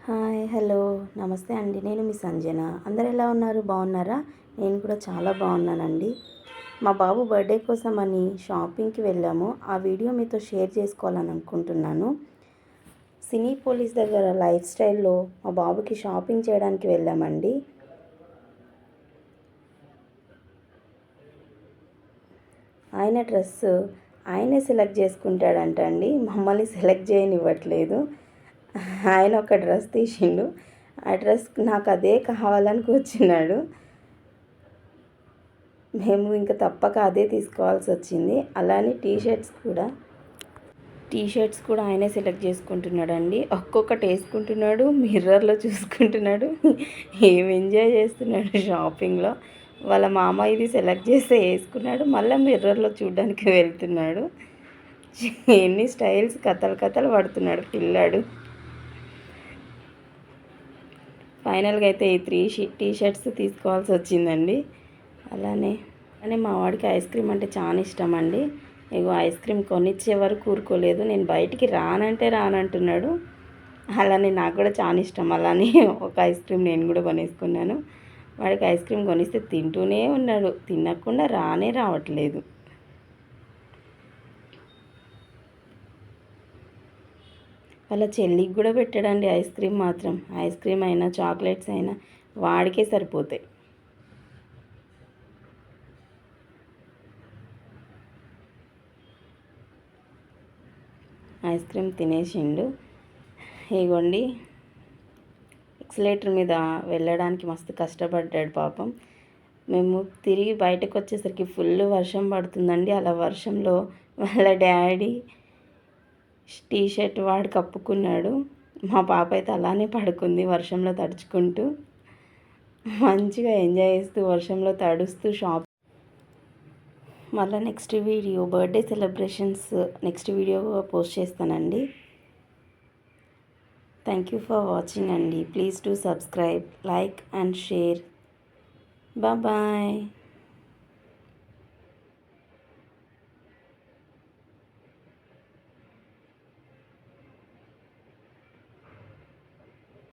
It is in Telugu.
హాయ్ హలో నమస్తే అండి. నేను మీ సంజన. అందరు ఎలా ఉన్నారు? బాగున్నారా? నేను కూడా చాలా బాగున్నానండి. మా బాబు బర్త్డే కోసం అని షాపింగ్కి వెళ్ళాము. ఆ వీడియో మీతో షేర్ చేసుకోవాలని అనుకుంటున్నాను. సినీ పోలీస్ దగ్గర లైఫ్ స్టైల్లో మా బాబుకి షాపింగ్ చేయడానికి వెళ్ళామండి. ఆయన డ్రెస్ ఆయనే సెలెక్ట్ చేసుకుంటాడంట అండి. మమ్మల్ని సెలెక్ట్ చేయనివ్వట్లేదు. ఆయన ఒక డ్రెస్ తీసిండు. ఆ డ్రెస్ నాకు అదే కావాలని కూర్చున్నాడు. మేము ఇంకా తప్పక అదే తీసుకోవాల్సి వచ్చింది. అలానే టీ షర్ట్స్ కూడా ఆయనే సెలెక్ట్ చేసుకుంటున్నాడండి. ఒక్కొక్కటి వేసుకుంటున్నాడు, మిర్రర్లో చూసుకుంటున్నాడు. ఏం ఎంజాయ్ చేస్తున్నాడు షాపింగ్లో. వాళ్ళ మామ ఇది సెలెక్ట్ చేస్తే వేసుకున్నాడు, మళ్ళీ మిర్రర్లో చూడడానికి వెళ్తున్నాడు. ఎన్ని స్టైల్స్ కథలు పడుతున్నాడు పిల్లాడు. ఫైనల్గా అయితే ఈ టీ షర్ట్స్ తీసుకోవాల్సి వచ్చిందండి. అలానే మా వాడికి ఐస్ క్రీమ్ అంటే చాలా ఇష్టం అండి. ఇగో ఐస్ క్రీమ్ కొనిచ్చే వరకు ఊరుకోలేదు. నేను బయటికి రానంటున్నాడు. అలానే నాకు కూడా చాలా ఇష్టం. అలానే ఒక ఐస్ క్రీమ్ నేను కూడా కొనేసుకున్నాను. వాడికి ఐస్ క్రీమ్ కొనిస్తే తింటూనే ఉన్నాడు, తినకుండా రావట్లేదు. వాళ్ళ చెల్లికి కూడా పెట్టాడండి ఐస్ క్రీమ్ మాత్రం. ఐస్ క్రీమ్ అయినా చాక్లెట్స్ అయినా వాడికే సరిపోతాయి. ఐస్ క్రీమ్ తినేసిండు. ఇగోండి, ఎక్సలేటర్ మీద వెళ్ళడానికి మస్తు కష్టపడ్డాడు పాపం. మేము తిరిగి బయటకు వచ్చేసరికి ఫుల్ వర్షం పడుతుందండి. అలా వర్షంలో వాళ్ళ డాడీ టీ షర్ట్ వాడు కప్పుకున్నాడు. మా పాప అయితే అలానే పడుకుంది వర్షంలో తడుచుకుంటూ. మంచిగా ఎంజాయ్ చేస్తూ వర్షంలో తడుస్తూ మళ్ళీ next video birthday celebrations next video post చేస్తానండి. థ్యాంక్ యూ ఫర్ వాచింగ్ అండి. Please do subscribe, like and share. Bye.